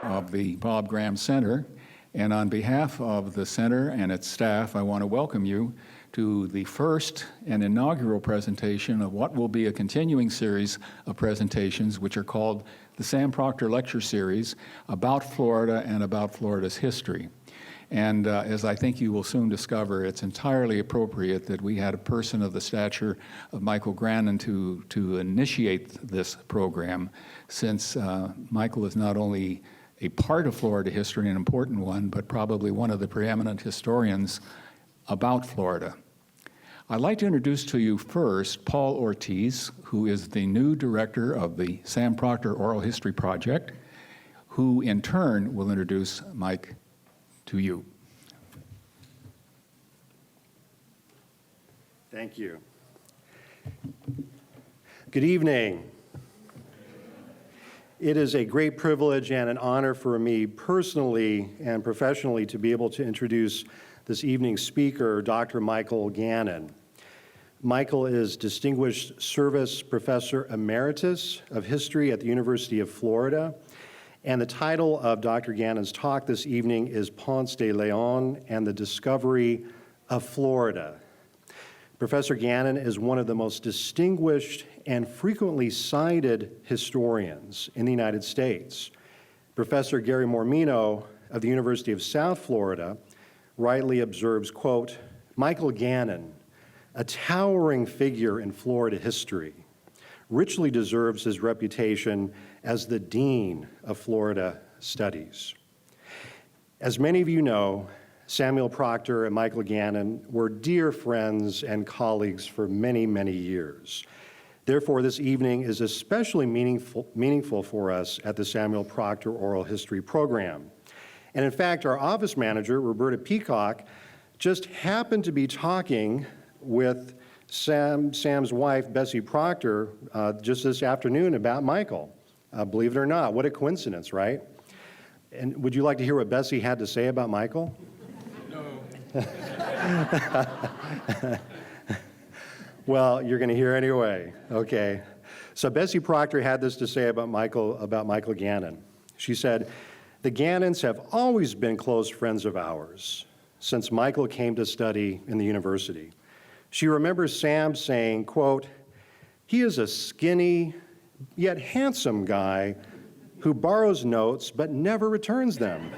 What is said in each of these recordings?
of the Bob Graham Center. And on behalf of the center and its staff, I want to welcome you to the first and inaugural presentation of what will be a continuing series of presentations, which are called the Sam Proctor Lecture Series about Florida and about Florida's history. And as I think you will soon discover, it's entirely appropriate that we had a person of the stature of Michael Gannon to initiate this program, since Michael is not only a part of Florida history, an important one, but probably one of the preeminent historians about Florida. I'd like to introduce to you first Paul Ortiz, who is the new director of the Sam Proctor Oral History Project, who in turn will introduce Mike to you. Thank you. Good evening. It is a great privilege and an honor for me personally and professionally to be able to introduce this evening's speaker, Dr. Michael Gannon. Michael is Distinguished Service Professor Emeritus of History at the University of Florida, and the title of Dr. Gannon's talk this evening is Ponce de Leon and the Discovery of Florida. Professor Gannon is one of the most distinguished and frequently cited historians in the United States. Professor Gary Mormino of the University of South Florida rightly observes, quote, Michael Gannon, a towering figure in Florida history, richly deserves his reputation as the Dean of Florida Studies. As many of you know, Samuel Proctor and Michael Gannon were dear friends and colleagues for many, many years. Therefore, this evening is especially meaningful for us at the Samuel Proctor Oral History Program. And in fact, our office manager, Roberta Peacock, just happened to be talking with Sam's wife, Bessie Proctor, just this afternoon about Michael. Believe it or not, what a coincidence, right? And would you like to hear what Bessie had to say about Michael? Well, you're going to hear anyway. Okay. So Bessie Proctor had this to say about Michael Gannon. She said, "The Gannons have always been close friends of ours since Michael came to study in the university. She remembers Sam saying, quote, he is a skinny yet handsome guy who borrows notes but never returns them."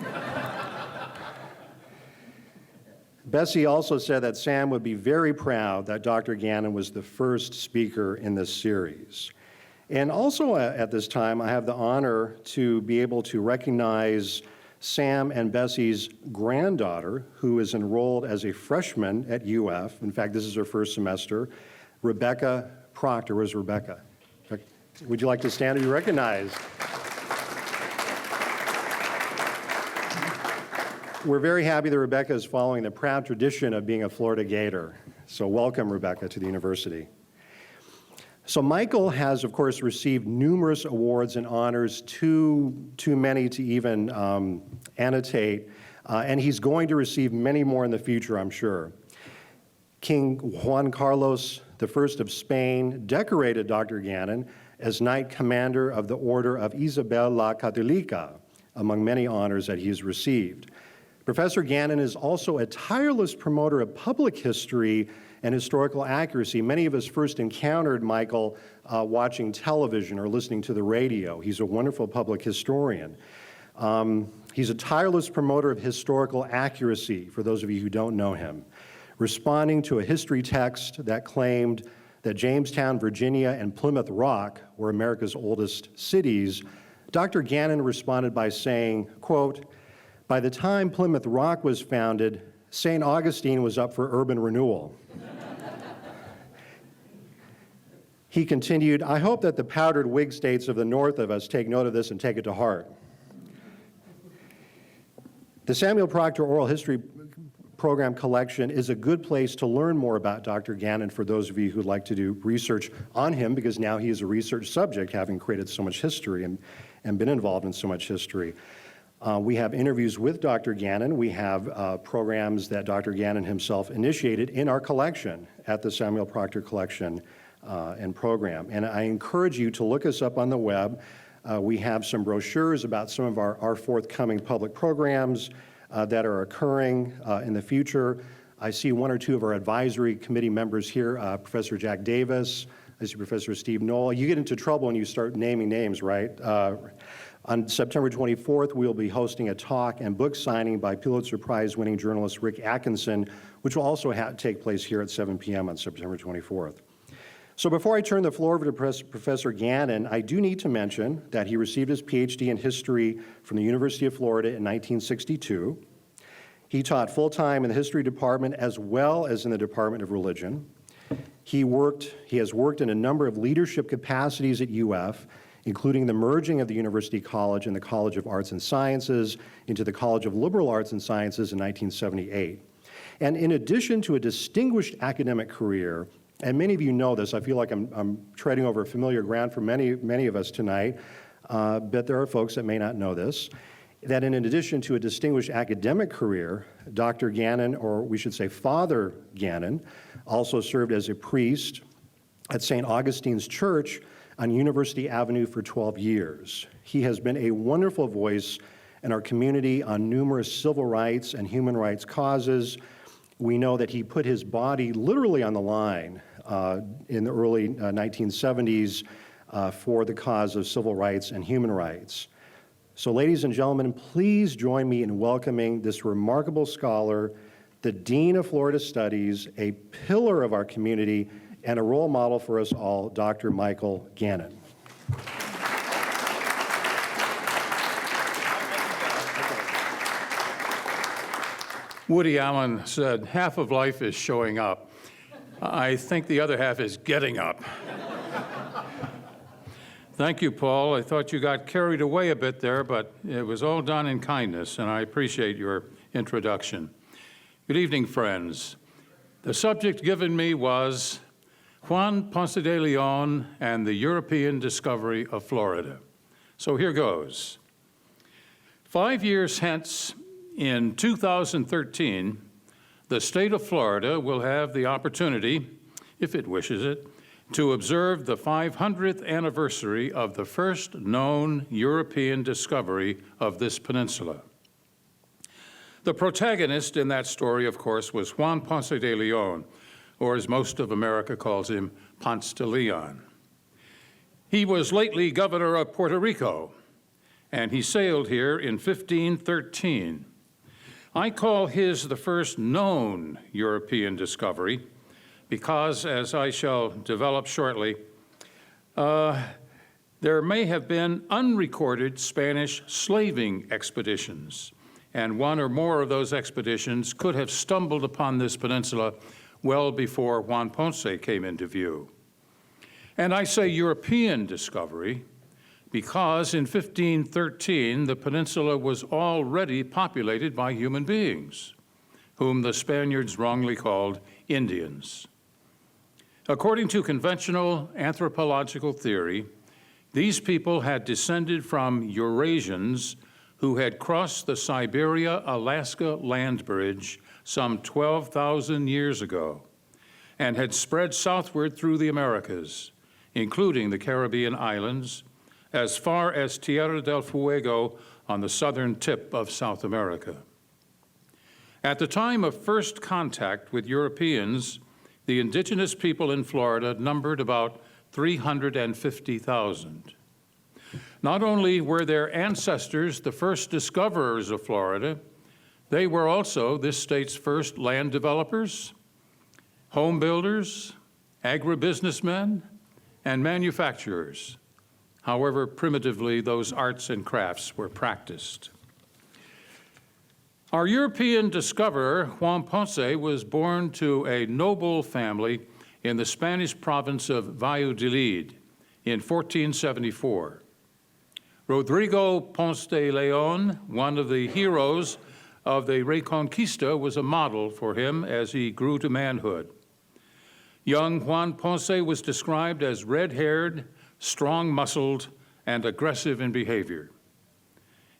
Bessie also said that Sam would be very proud that Dr. Gannon was the first speaker in this series. And also at this time, I have the honor to be able to recognize Sam and Bessie's granddaughter, who is enrolled as a freshman at UF. In fact, this is her first semester, Rebecca Proctor. Where's Rebecca? Would you like to stand to be recognized? We're very happy that Rebecca is following the proud tradition of being a Florida Gator. So welcome, Rebecca, to the university. So Michael has, of course, received numerous awards and honors, too many to even annotate, and he's going to receive many more in the future, I'm sure. King Juan Carlos I of Spain decorated Dr. Gannon as Knight Commander of the Order of Isabel la Católica, among many honors that he's received. Professor Gannon is also a tireless promoter of public history and historical accuracy. Many of us first encountered Michael watching television or listening to the radio. He's a wonderful public historian. He's a tireless promoter of historical accuracy, for those of you who don't know him. Responding to a history text that claimed that Jamestown, Virginia, and Plymouth Rock were America's oldest cities, Dr. Gannon responded by saying, quote, by the time Plymouth Rock was founded, St. Augustine was up for urban renewal. He continued, I hope that the powdered Whig states of the north of us take note of this and take it to heart. The Samuel Proctor Oral History Program collection is a good place to learn more about Dr. Gannon for those of you who'd like to do research on him, because now he is a research subject, having created so much history and been involved in so much history. We have interviews with Dr. Gannon. We have programs that Dr. Gannon himself initiated in our collection at the Samuel Proctor Collection and Program. And I encourage you to look us up on the web. We have some brochures about some of our forthcoming public programs that are occurring in the future. I see one or two of our advisory committee members here, Professor Jack Davis, I see Professor Steve Knoll. You get into trouble when you start naming names, right? On September 24th, we'll be hosting a talk and book signing by Pulitzer Prize winning journalist Rick Atkinson, which will also take place here at 7 p.m. on September 24th. So before I turn the floor over to Professor Gannon, I do need to mention that he received his PhD in history from the University of Florida in 1962. He taught full-time in the history department as well as in the Department of Religion. He has worked in a number of leadership capacities at UF, including the merging of the University College and the College of Arts and Sciences into the College of Liberal Arts and Sciences in 1978. And in addition to a distinguished academic career, and many of you know this, I feel like I'm treading over familiar ground for many of us tonight, but there are folks that may not know this, that in addition to a distinguished academic career, Dr. Gannon, or we should say Father Gannon, also served as a priest at St. Augustine's Church on University Avenue for 12 years. He has been a wonderful voice in our community on numerous civil rights and human rights causes. We know that he put his body literally on the line in the early 1970s for the cause of civil rights and human rights. So ladies and gentlemen, please join me in welcoming this remarkable scholar, the Dean of Florida Studies, a pillar of our community, and a role model for us all, Dr. Michael Gannon. Woody Allen said, "Half of life is showing up. I think the other half is getting up." Thank you, Paul. I thought you got carried away a bit there, but it was all done in kindness, and I appreciate your introduction. Good evening, friends. The subject given me was Juan Ponce de Leon and the European discovery of Florida. So here goes. 5 years hence, in 2013, the state of Florida will have the opportunity, if it wishes it, to observe the 500th anniversary of the first known European discovery of this peninsula. The protagonist in that story, of course, was Juan Ponce de Leon, or as most of America calls him, Ponce de Leon. He was lately governor of Puerto Rico, and he sailed here in 1513. I call his the first known European discovery because, as I shall develop shortly, there may have been unrecorded Spanish slaving expeditions, and one or more of those expeditions could have stumbled upon this peninsula well before Juan Ponce came into view. And I say European discovery because in 1513, the peninsula was already populated by human beings, whom the Spaniards wrongly called Indians. According to conventional anthropological theory, these people had descended from Eurasians who had crossed the Siberia-Alaska land bridge some 12,000 years ago and had spread southward through the Americas, including the Caribbean islands, as far as Tierra del Fuego on the southern tip of South America. At the time of first contact with Europeans, the indigenous people in Florida numbered about 350,000. Not only were their ancestors the first discoverers of Florida, they were also this state's first land developers, home builders, agribusinessmen, and manufacturers, however primitively those arts and crafts were practiced. Our European discoverer, Juan Ponce, was born to a noble family in the Spanish province of Valladolid in 1474. Rodrigo Ponce de Leon, one of the heroes of the Reconquista, was a model for him as he grew to manhood. Young Juan Ponce was described as red-haired, strong-muscled, and aggressive in behavior.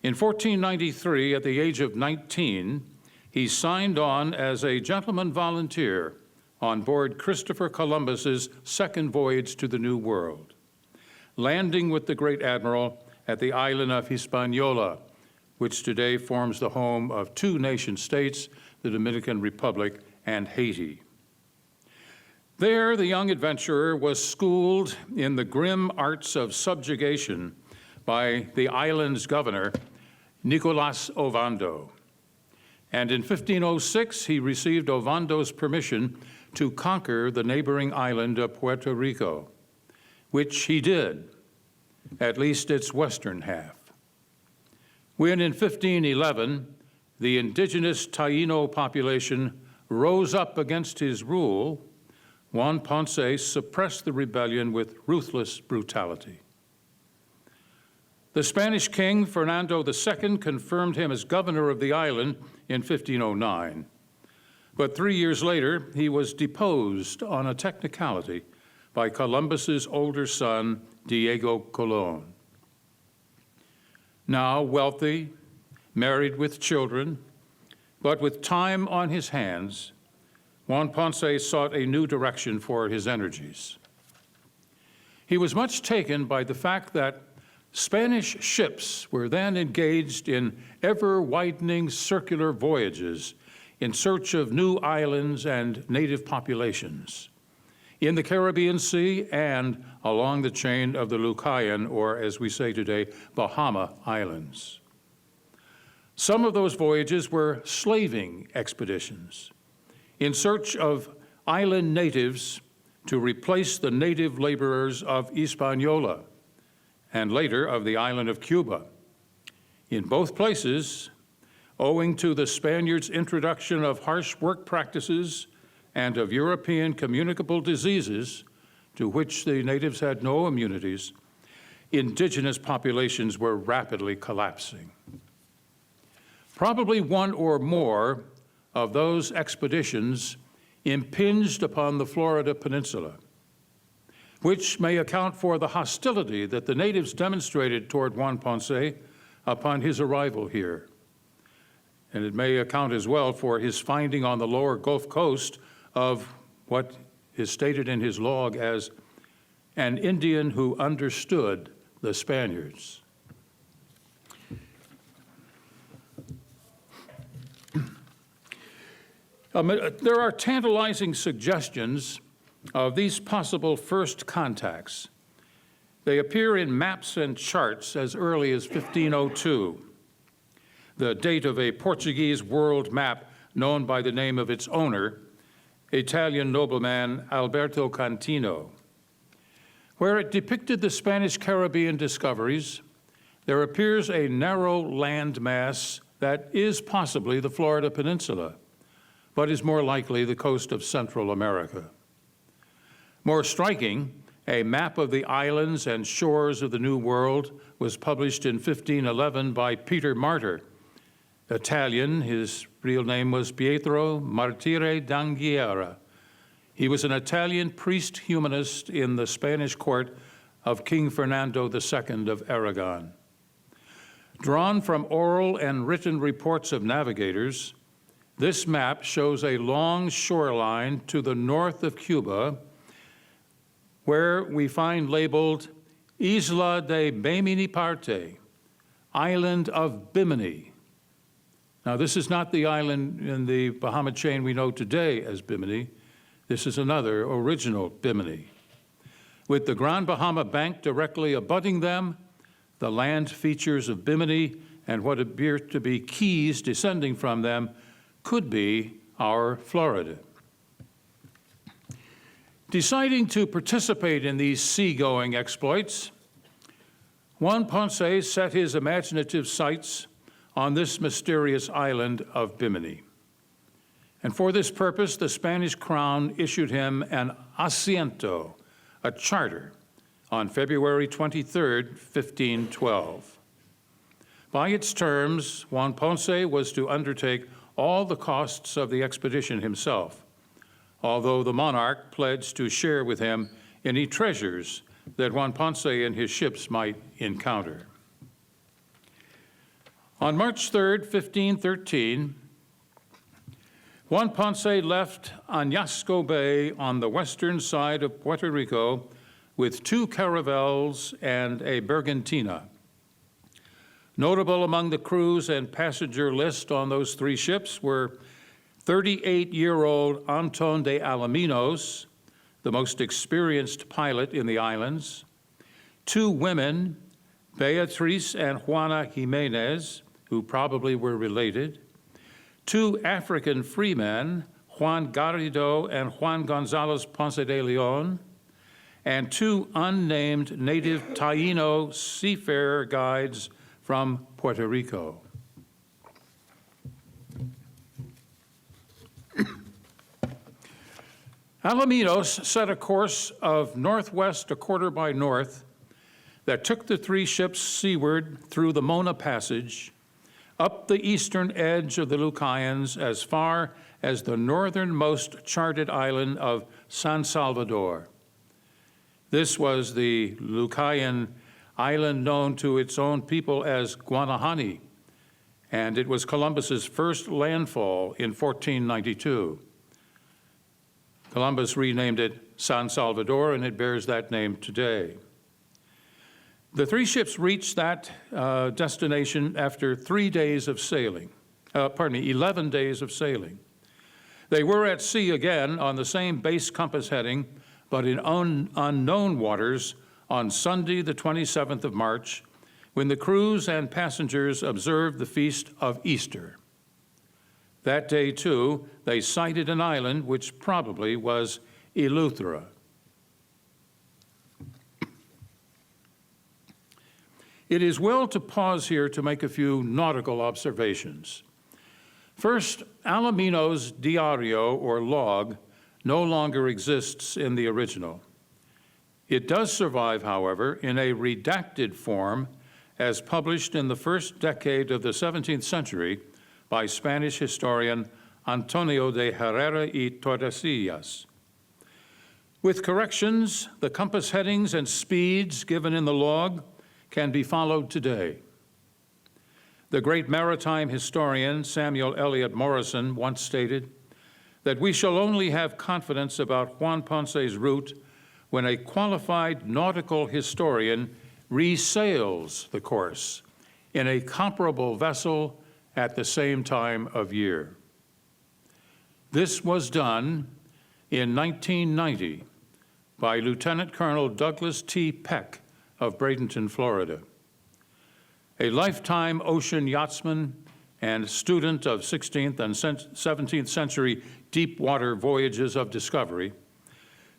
In 1493, at the age of 19, he signed on as a gentleman volunteer on board Christopher Columbus's second voyage to the New World, landing with the great admiral at the island of Hispaniola, which today forms the home of two nation-states, the Dominican Republic and Haiti. There, the young adventurer was schooled in the grim arts of subjugation by the island's governor, Nicolas Ovando. And in 1506, he received Ovando's permission to conquer the neighboring island of Puerto Rico, which he did, at least its western half. When in 1511, the indigenous Taíno population rose up against his rule, Juan Ponce suppressed the rebellion with ruthless brutality. The Spanish king, Fernando II, confirmed him as governor of the island in 1509. But 3 years later, he was deposed on a technicality by Columbus's older son, Diego Colón. Now wealthy, married with children, but with time on his hands, Juan Ponce sought a new direction for his energies. He was much taken by the fact that Spanish ships were then engaged in ever-widening circular voyages in search of new islands and native populations in the Caribbean Sea and along the chain of the Lucayan, or as we say today, Bahama Islands. Some of those voyages were slaving expeditions in search of island natives to replace the native laborers of Hispaniola and later of the island of Cuba. In both places, owing to the Spaniards' introduction of harsh work practices and of European communicable diseases, to which the natives had no immunities, indigenous populations were rapidly collapsing. Probably one or more of those expeditions impinged upon the Florida Peninsula, which may account for the hostility that the natives demonstrated toward Juan Ponce upon his arrival here. And it may account as well for his finding on the lower Gulf Coast of what is stated in his log as an Indian who understood the Spaniards. There are tantalizing suggestions of these possible first contacts. They appear in maps and charts as early as 1502, the date of a Portuguese world map known by the name of its owner, Italian nobleman Alberto Cantino. Where it depicted the Spanish Caribbean discoveries, there appears a narrow landmass that is possibly the Florida Peninsula, but is more likely the coast of Central America. More striking, a map of the islands and shores of the New World was published in 1511 by Peter Martyr, Italian. His real name was Pietro Martire d'Anghiera. He was an Italian priest humanist in the Spanish court of King Fernando II of Aragon. Drawn from oral and written reports of navigators, this map shows a long shoreline to the north of Cuba, where we find labeled Isla de Bimini Parte, Island of Bimini. Now, this is not the island in the Bahama chain we know today as Bimini. This is another original Bimini. With the Grand Bahama Bank directly abutting them, the land features of Bimini and what appear to be keys descending from them could be our Florida. Deciding to participate in these seagoing exploits, Juan Ponce set his imaginative sights on this mysterious island of Bimini. And for this purpose, the Spanish crown issued him an asiento, a charter, on February 23, 1512. By its terms, Juan Ponce was to undertake all the costs of the expedition himself, although the monarch pledged to share with him any treasures that Juan Ponce and his ships might encounter. On March 3, 1513, Juan Ponce left Añasco Bay on the western side of Puerto Rico with 2 caravels and a bergantina. Notable among the crews and passenger list on those 3 ships were 38-year-old Anton de Alaminos, the most experienced pilot in the islands, 2 women, Beatriz and Juana Jimenez, who probably were related, 2 African freemen, Juan Garrido and Juan Gonzalez Ponce de Leon, and 2 unnamed native Taíno seafarer guides from Puerto Rico. Alaminos set a course of northwest a quarter by north that took the 3 ships seaward through the Mona Passage, up the eastern edge of the Lucayans as far as the northernmost charted island of San Salvador. This was the Lucayan island known to its own people as Guanahani, and it was Columbus's first landfall in 1492. Columbus renamed it San Salvador, and it bears that name today. The 3 ships reached that destination after 11 days of sailing. They were at sea again on the same base compass heading, but in unknown waters on Sunday, the 27th of March, when the crews and passengers observed the feast of Easter. That day, too, they sighted an island which probably was Eleuthera. It is well to pause here to make a few nautical observations. First, Alaminos' diario, or log, no longer exists in the original. It does survive, however, in a redacted form as published in the first decade of the 17th century by Spanish historian Antonio de Herrera y Tordesillas. With corrections, the compass headings and speeds given in the log can be followed today. The great maritime historian Samuel Eliot Morison once stated that we shall only have confidence about Juan Ponce's route when a qualified nautical historian resails the course in a comparable vessel at the same time of year. This was done in 1990 by Lieutenant Colonel Douglas T. Peck of Bradenton, Florida. A lifetime ocean yachtsman and student of 16th and 17th century deep water voyages of discovery,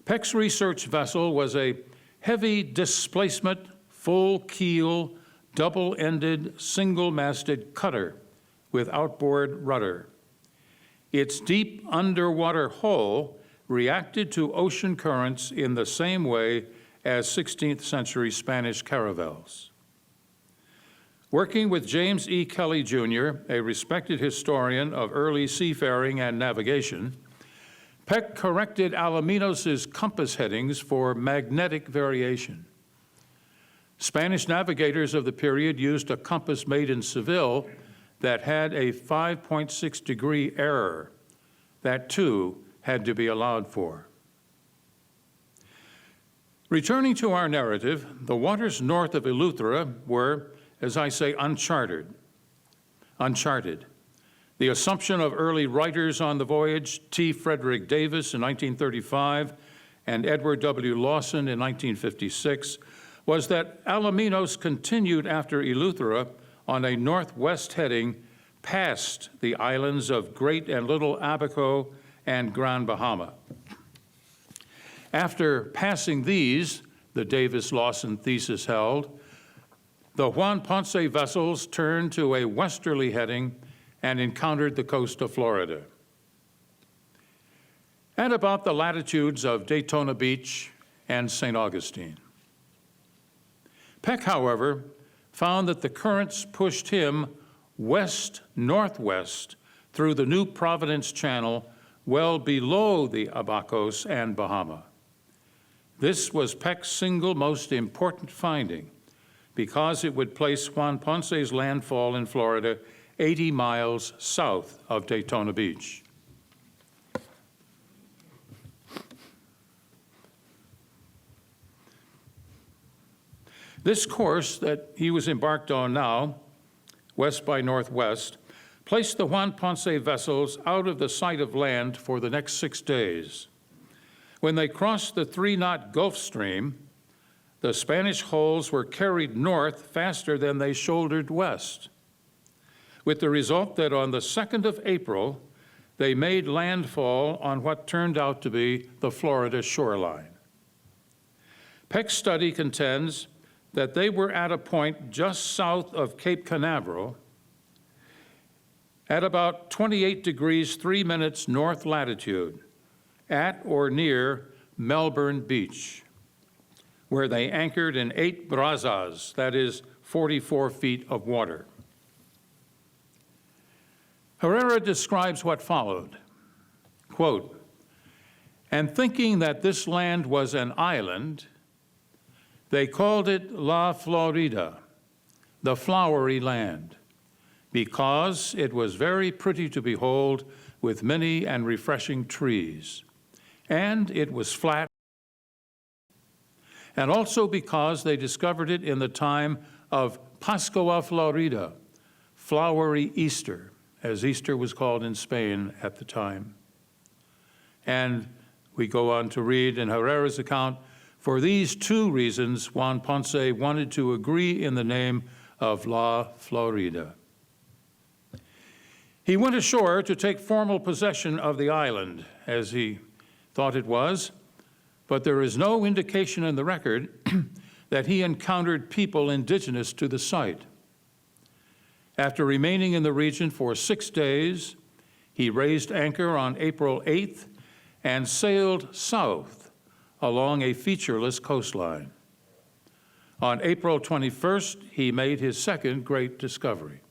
Peck's research vessel was a heavy displacement, full keel, double-ended, single-masted cutter with outboard rudder. Its deep underwater hull reacted to ocean currents in the same way as 16th century Spanish caravels. Working with James E. Kelly, Jr., a respected historian of early seafaring and navigation, Peck corrected Alaminos' compass headings for magnetic variation. Spanish navigators of the period used a compass made in Seville that had a 5.6 degree error. That, too, had to be allowed for. Returning to our narrative, the waters north of Eleuthera were, as I say, uncharted. The assumption of early writers on the voyage, T. Frederick Davis in 1935 and Edward W. Lawson in 1956, was that Alaminos continued after Eleuthera on a northwest heading past the islands of Great and Little Abaco and Gran Bahama. After passing these, the Davis-Lawson thesis held, the Juan Ponce vessels turned to a westerly heading and encountered the coast of Florida. At about the latitudes of Daytona Beach and St. Augustine. Peck, however, found that the currents pushed him west-northwest through the New Providence Channel well below the Abacos and Bahama. This was Peck's single most important finding because it would place Juan Ponce's landfall in Florida 80 miles south of Daytona Beach. This course that he was embarked on now west by northwest, placed the Juan Ponce vessels out of the sight of land for the next 6 days. When they crossed the 3-knot Gulf Stream, the Spanish hulls were carried north faster than they shouldered west, with the result that on the 2nd of April, they made landfall on what turned out to be the Florida shoreline. Peck's study contends that they were at a point just south of Cape Canaveral, at about 28 degrees 3 minutes north latitude, at or near Melbourne Beach, where they anchored in 8 brazas, that is 44 feet of water. Herrera describes what followed, quote, "And thinking that this land was an island, they called it La Florida, the flowery land, because it was very pretty to behold with many and refreshing trees, and it was flat, and also because they discovered it in the time of Pascua Florida, flowery Easter, as Easter was called in Spain at the time." And we go on to read in Herrera's account, "For these 2 reasons, Juan Ponce wanted to agree in the name of La Florida." He went ashore to take formal possession of the island, as he thought it was, but there is no indication in the record that he encountered people indigenous to the site. After remaining in the region for 6 days, he raised anchor on April 8th and sailed south along a featureless coastline. On April 21st, he made his second great discovery,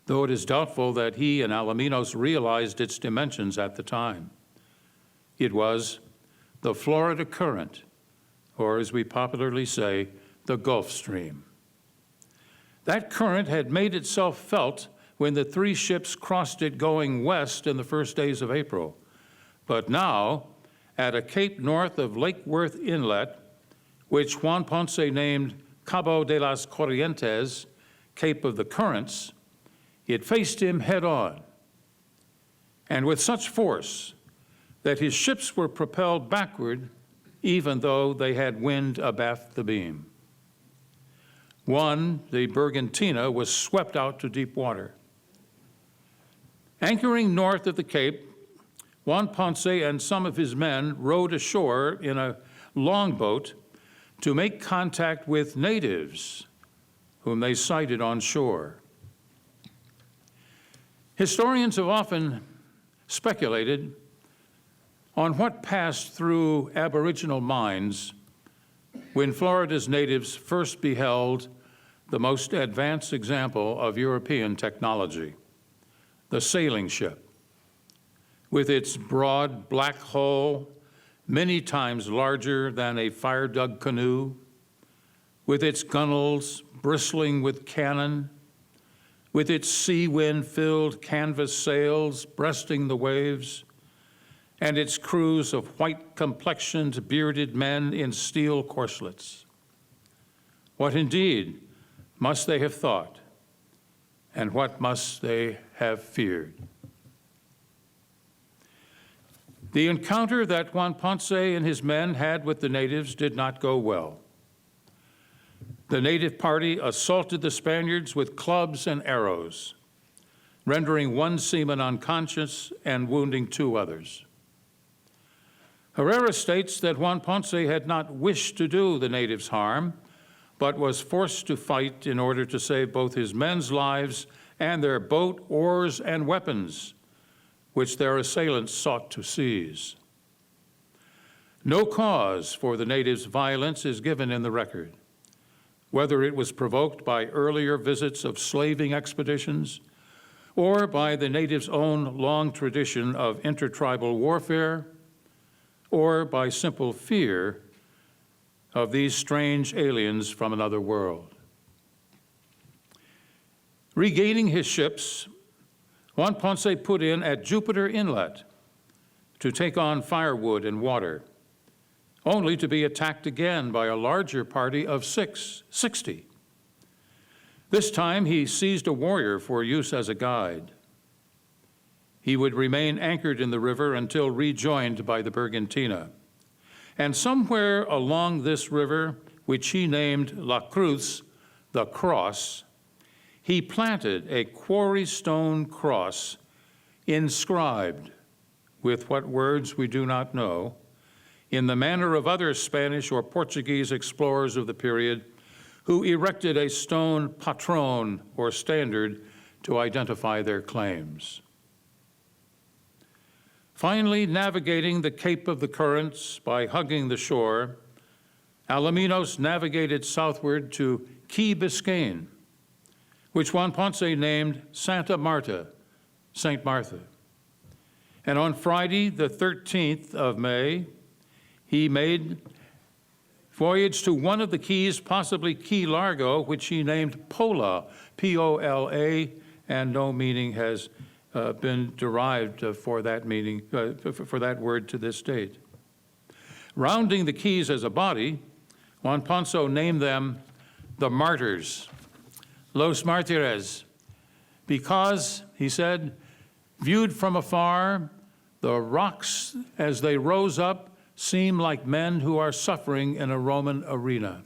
though it is doubtful that he and Alaminos realized its dimensions at the time. It was the Florida Current, or as we popularly say, the Gulf Stream. That current had made itself felt when the 3 ships crossed it going west in the first days of April. But now, at a cape north of Lake Worth Inlet, which Juan Ponce named Cabo de las Corrientes, Cape of the Currents, it faced him head on, and with such force that his ships were propelled backward even though they had wind abaft the beam. One, the Bergantina, was swept out to deep water. Anchoring north of the Cape, Juan Ponce and some of his men rowed ashore in a longboat to make contact with natives whom they sighted on shore. Historians have often speculated on what passed through Aboriginal minds when Florida's natives first beheld the most advanced example of European technology, the sailing ship, with its broad black hull, many times larger than a fire-dug canoe, with its gunnels bristling with cannon, with its sea wind-filled canvas sails breasting the waves, and its crews of white-complexioned, bearded men in steel corselets. What indeed must they have thought, and what must they have feared? The encounter that Juan Ponce and his men had with the natives did not go well. The native party assaulted the Spaniards with clubs and arrows, rendering 1 seaman unconscious and wounding 2 others. Herrera states that Juan Ponce had not wished to do the natives harm, but was forced to fight in order to save both his men's lives and their boat, oars, and weapons, which their assailants sought to seize. No cause for the natives' violence is given in the record, whether it was provoked by earlier visits of slaving expeditions or by the natives' own long tradition of intertribal warfare, or by simple fear of these strange aliens from another world. Regaining his ships, Juan Ponce put in at Jupiter Inlet to take on firewood and water, only to be attacked again by a larger party of 60. This time he seized a warrior for use as a guide. He would remain anchored in the river until rejoined by the Bergantina. And somewhere along this river, which he named La Cruz, the cross, he planted a quarry stone cross inscribed with what words we do not know, in the manner of other Spanish or Portuguese explorers of the period who erected a stone patron or standard to identify their claims. Finally, navigating the Cape of the Currents by hugging the shore, Alaminos navigated southward to Key Biscayne, which Juan Ponce named Santa Marta, St. Martha. And on Friday, the 13th of May, he made voyage to one of the keys, possibly Key Largo, which he named Pola, P-O-L-A, and no meaning has been derived for that meaning, for that word to this date. Rounding the keys as a body, Juan Ponce named them the Martyrs, Los Martires, because, he said, viewed from afar, the rocks as they rose up seem like men who are suffering in a Roman arena.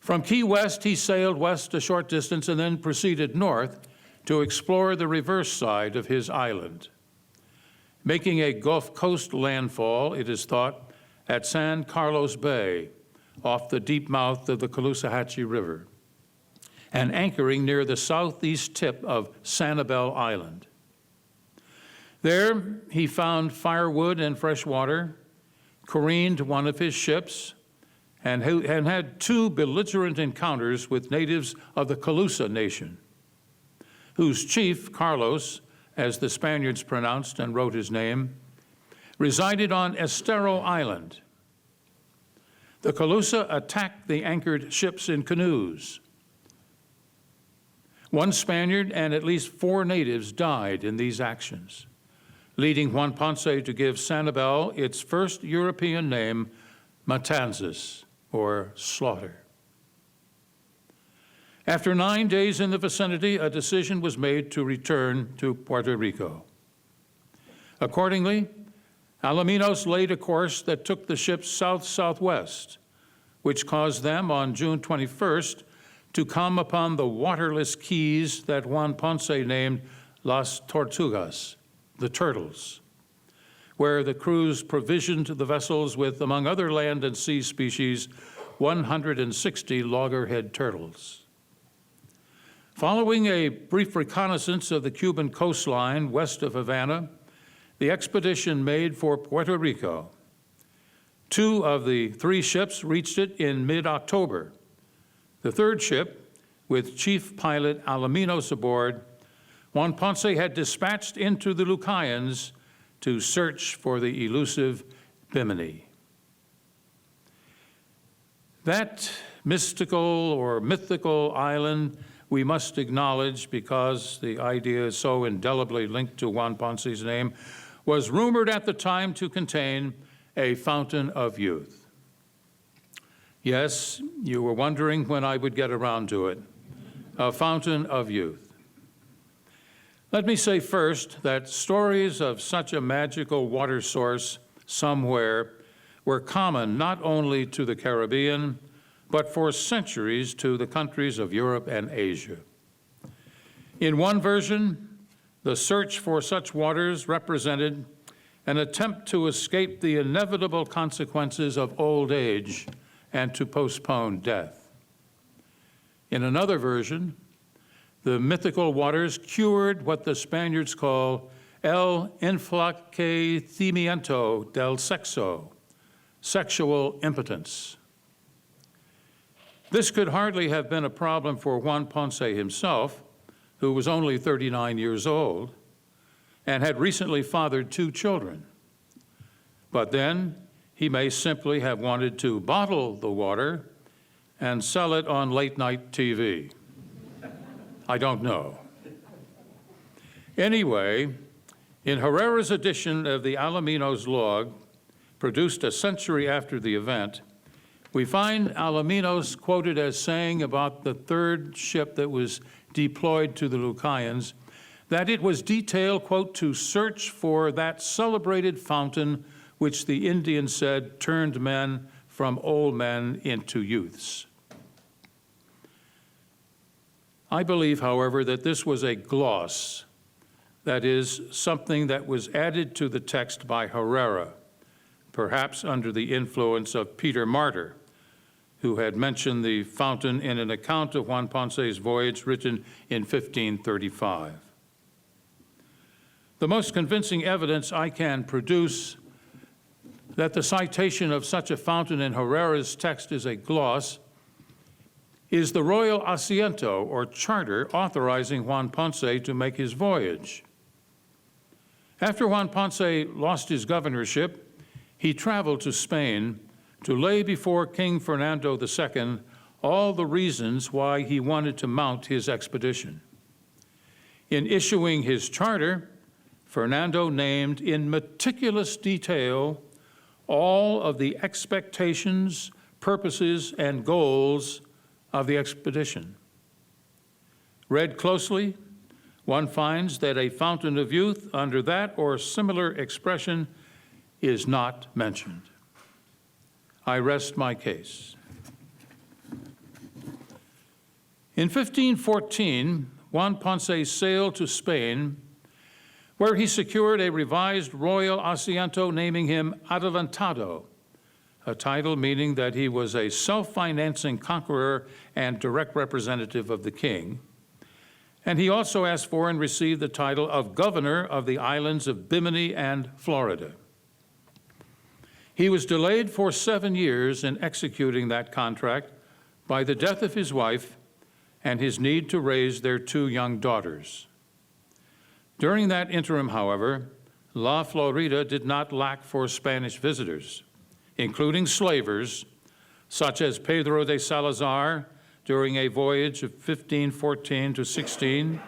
From Key West, he sailed west a short distance and then proceeded north to explore the reverse side of his island, making a Gulf Coast landfall, it is thought, at San Carlos Bay, off the deep mouth of the Caloosahatchee River, and anchoring near the southeast tip of Sanibel Island. There, he found firewood and fresh water, careened one of his ships, and had two belligerent encounters with natives of the Calusa Nation, whose chief, Carlos, as the Spaniards pronounced and wrote his name, resided on Estero Island. The Calusa attacked the anchored ships in canoes. One Spaniard and at least 4 natives died in these actions, leading Juan Ponce to give Sanibel its first European name, Matanzas, or slaughter. After 9 days in the vicinity, a decision was made to return to Puerto Rico. Accordingly, Alaminos laid a course that took the ships south-southwest, which caused them on June 21st to come upon the waterless keys that Juan Ponce named Las Tortugas, the turtles, where the crews provisioned the vessels with, among other land and sea species, 160 loggerhead turtles. Following a brief reconnaissance of the Cuban coastline west of Havana, the expedition made for Puerto Rico. 2 of the 3 ships reached it in mid-October. The 3rd ship, with Chief Pilot Alaminos aboard, Juan Ponce had dispatched into the Lucayans to search for the elusive Bimini. That mystical or mythical island we must acknowledge, because the idea is so indelibly linked to Juan Ponce's name, was rumored at the time to contain a fountain of youth. Yes, you were wondering when I would get around to it. A fountain of youth. Let me say first that stories of such a magical water source somewhere were common not only to the Caribbean, but for centuries to the countries of Europe and Asia. In one version, the search for such waters represented an attempt to escape the inevitable consequences of old age and to postpone death. In another version, the mythical waters cured what the Spaniards call el enflaquecimiento del sexo, sexual impotence. This could hardly have been a problem for Juan Ponce himself, who was only 39 years old and had recently fathered 2 children. But then he may simply have wanted to bottle the water and sell it on late-night TV. I don't know. Anyway, in Herrera's edition of the Alaminos log, produced a century after the event, We find Alaminos quoted as saying about the third ship that was deployed to the Lucayans that it was detailed, quote, to search for that celebrated fountain which the Indians said turned men from old men into youths. I believe, however, that this was a gloss, that is, something that was added to the text by Herrera, perhaps under the influence of Peter Martyr, who had mentioned the fountain in an account of Juan Ponce's voyage written in 1535. The most convincing evidence I can produce that the citation of such a fountain in Herrera's text is a gloss is the royal asiento, or charter, authorizing Juan Ponce to make his voyage. After Juan Ponce lost his governorship, he traveled to Spain to lay before King Fernando II all the reasons why he wanted to mount his expedition. In issuing his charter, Fernando named in meticulous detail all of the expectations, purposes, and goals of the expedition. Read closely, one finds that a fountain of youth under that or similar expression is not mentioned. I rest my case. In 1514, Juan Ponce sailed to Spain, where he secured a revised royal asiento naming him Adelantado, a title meaning that he was a self-financing conqueror and direct representative of the king. And he also asked for and received the title of governor of the islands of Bimini and Florida. He was delayed for 7 years in executing that contract by the death of his wife and his need to raise their 2 young daughters. During that interim, however, La Florida did not lack for Spanish visitors, including slavers, such as Pedro de Salazar during a voyage of 1514 to 16.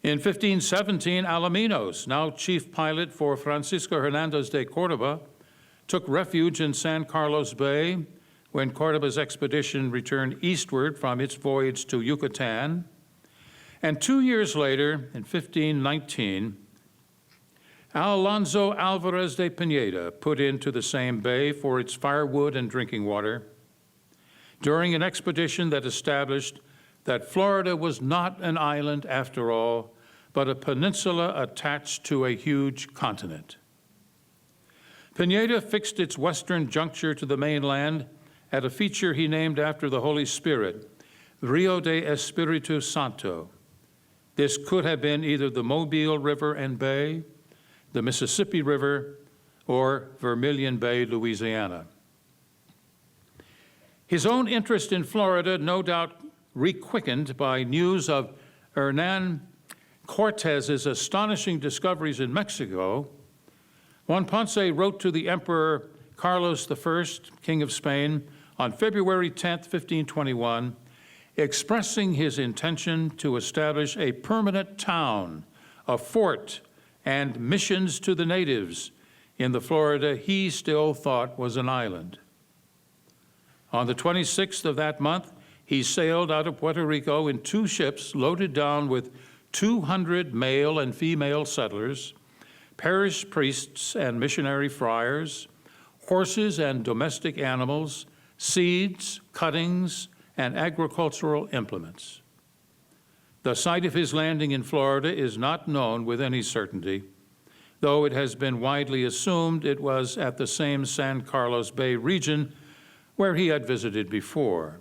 In 1517, Alaminos, now chief pilot for Francisco Hernandez de Córdoba, took refuge in San Carlos Bay when Córdoba's expedition returned eastward from its voyage to Yucatan. And 2 years later, in 1519, Alonso Alvarez de Pineda put into the same bay for its firewood and drinking water during an expedition that established that Florida was not an island after all, but a peninsula attached to a huge continent. Pineda fixed its western juncture to the mainland at a feature he named after the Holy Spirit, Rio de Espiritu Santo. This could have been either the Mobile River and Bay, the Mississippi River, or Vermilion Bay, Louisiana. His own interest in Florida, no doubt requickened by news of Hernan Cortez's astonishing discoveries in Mexico, Juan Ponce wrote to the Emperor Carlos I, King of Spain, on February 10, 1521, expressing his intention to establish a permanent town, a fort, and missions to the natives in the Florida he still thought was an island. On the 26th of that month, he sailed out of Puerto Rico in 2 ships loaded down with 200 male and female settlers, parish priests and missionary friars, horses and domestic animals, seeds, cuttings, and agricultural implements. The site of his landing in Florida is not known with any certainty, though it has been widely assumed it was at the same San Carlos Bay region where he had visited before.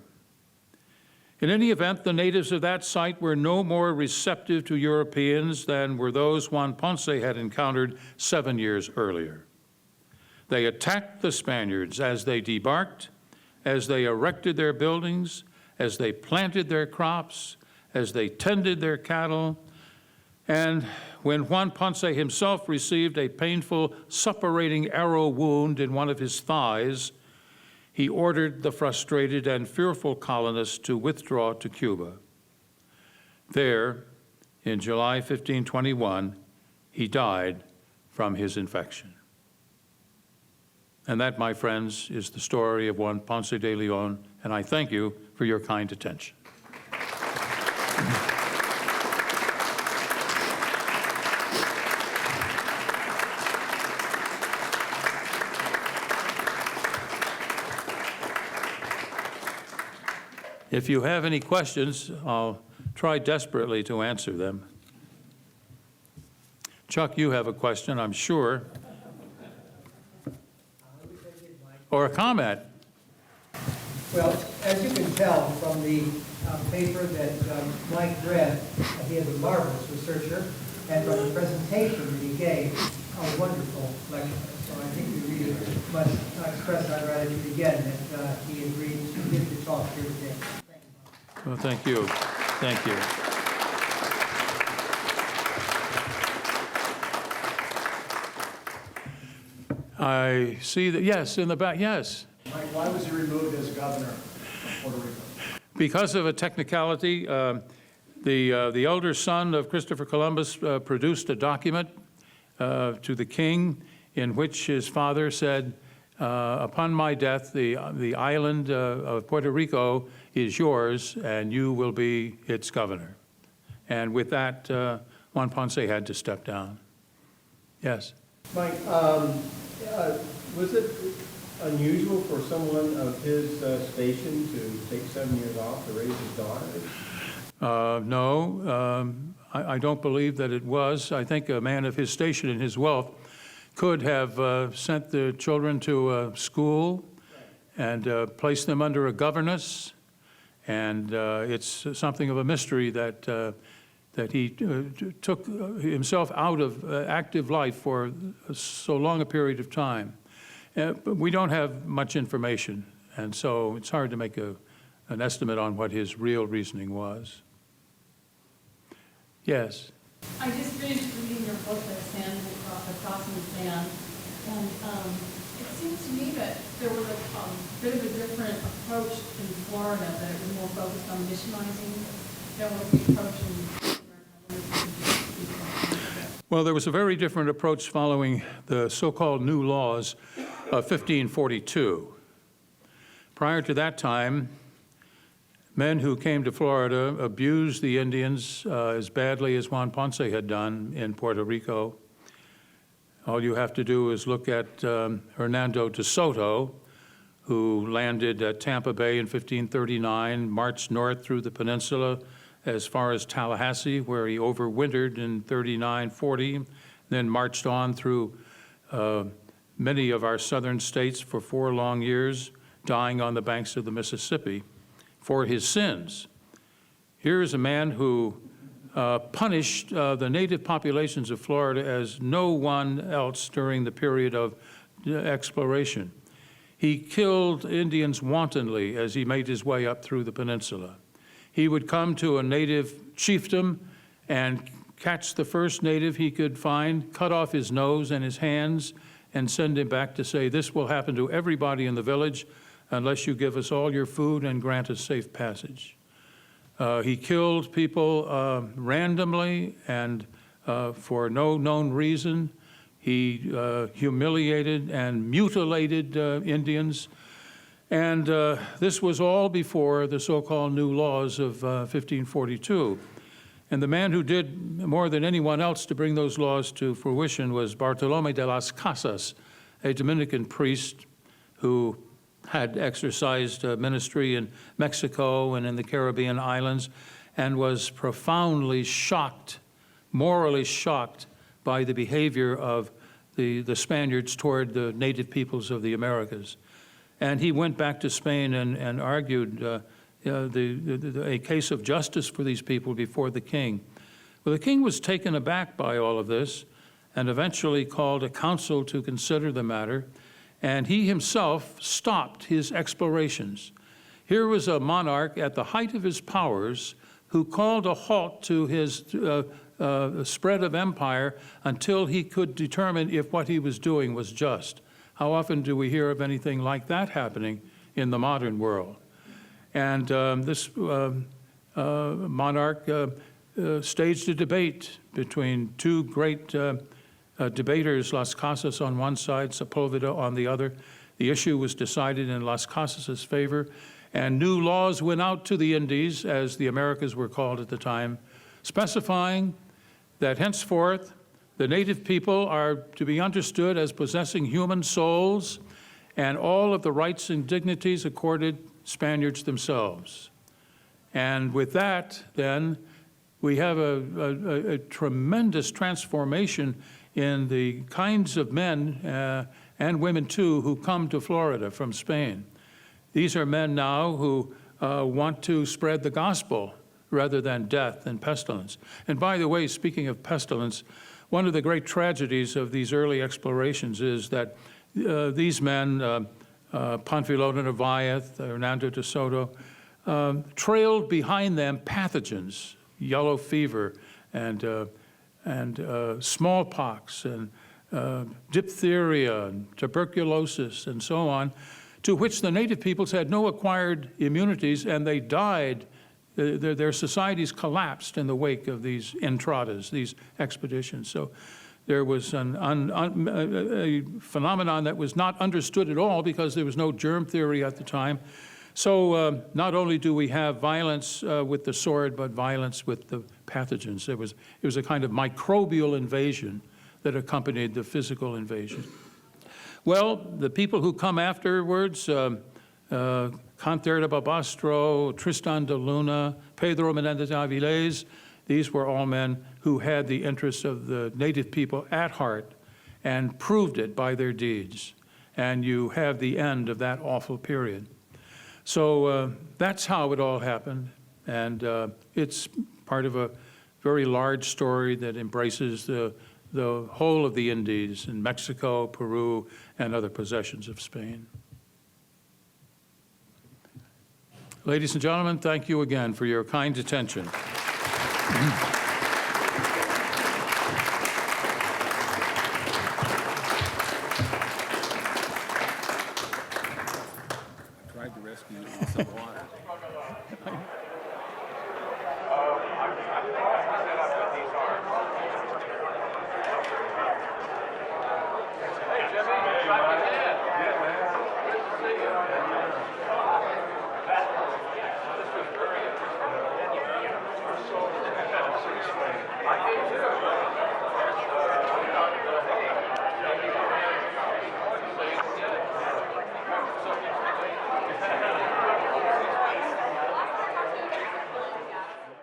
In any event, the natives of that site were no more receptive to Europeans than were those Juan Ponce had encountered 7 years earlier. They attacked the Spaniards as they debarked, as they erected their buildings, as they planted their crops, as they tended their cattle, and when Juan Ponce himself received a painful suppurating arrow wound in one of his thighs, he ordered the frustrated and fearful colonists to withdraw to Cuba. There, in July 1521, he died from his infection. And that, my friends, is the story of Juan Ponce de Leon, and I thank you for your kind attention. If you have any questions, I'll try desperately to answer them. Chuck, you have a question, I'm sure. Or a comment. Well, as you can tell from the paper that Mike read, he is a marvelous researcher, and from the presentation that he gave, a wonderful lecturer. So I think we really must express our gratitude again that he agreed to give the talk here today. Well, thank you. Thank you. I see that, yes, in the back, yes. Mike, why was he removed as governor of Puerto Rico? Because of a technicality, the elder son of Christopher Columbus produced a document to the king in which his father said, upon my death, the island of Puerto Rico is yours, and you will be its governor. And with that, Juan Ponce had to step down. Yes? Mike, was it unusual for someone of his station to take 7 years off to raise his daughter? No, I don't believe that it was. I think a man of his station and his wealth could have sent the children to school and placed them under a governess. And it's something of a mystery that he took himself out of active life for so long a period of time. But we don't have much information, and so it's hard to make an estimate on what his real reasoning was. Yes? I just finished reading your book, Crossing the Sand, and it seems to me that there was a bit of a different approach in Florida, that it was more focused on missionizing than was the approach in Well, there was a very different approach following the so-called new laws of 1542. Prior to that time, men who came to Florida abused the Indians as badly as Juan Ponce had done in Puerto Rico. All you have to do is look at Hernando de Soto, who landed at Tampa Bay in 1539, marched north through the peninsula as far as Tallahassee, where he overwintered in 39-40, then marched on through many of our southern states for 4 long years, dying on the banks of the Mississippi for his sins. Here is a man who punished the native populations of Florida as no one else during the period of exploration. He killed Indians wantonly as he made his way up through the peninsula. He would come to a native chiefdom and catch the first native he could find, cut off his nose and his hands, and send him back to say, this will happen to everybody in the village unless you give us all your food and grant us safe passage. He killed people randomly and for no known reason. He humiliated and mutilated Indians. And this was all before the so-called new laws of 1542. And the man who did more than anyone else to bring those laws to fruition was Bartolome de las Casas, a Dominican priest who had exercised ministry in Mexico and in the Caribbean islands, and was profoundly shocked, morally shocked, by the behavior of the Spaniards toward the native peoples of the Americas. And he went back to Spain and argued a case of justice for these people before the king. Well, the king was taken aback by all of this and eventually called a council to consider the matter, and he himself stopped his explorations. Here was a monarch at the height of his powers who called a halt to his spread of empire until he could determine if what he was doing was just. How often do we hear of anything like that happening in the modern world? And this monarch staged a debate between two great debaters, Las Casas on one side, Sepulveda on the other. The issue was decided in Las Casas' favor, and new laws went out to the Indies, as the Americas were called at the time, specifying that henceforth the native people are to be understood as possessing human souls and all of the rights and dignities accorded Spaniards themselves. And with that, then, we have a tremendous transformation in the kinds of men and women, too, who come to Florida from Spain. These are men now who want to spread the gospel rather than death and pestilence. And by the way, speaking of pestilence, one of the great tragedies of these early explorations is that these men, Panfilo de Narvaez, Hernando de Soto, trailed behind them pathogens, yellow fever and smallpox and diphtheria and tuberculosis and so on, to which the native peoples had no acquired immunities, and they died. Their societies collapsed in the wake of these entradas, these expeditions. So there was a phenomenon that was not understood at all because there was no germ theory at the time. So not only do we have violence with the sword, but violence with the pathogens. It was a kind of microbial invasion that accompanied the physical invasion. Well, the people who come afterwards, Canter de Babastro, Tristan de Luna, Pedro Menendez Avilés, these were all men who had the interests of the native people at heart and proved it by their deeds. And you have the end of that awful period. So that's how it all happened, and it's part of a very large story that embraces the whole of the Indies in Mexico, Peru, and other possessions of Spain. Ladies and gentlemen, thank you again for your kind attention. Tried to rescue you with some water.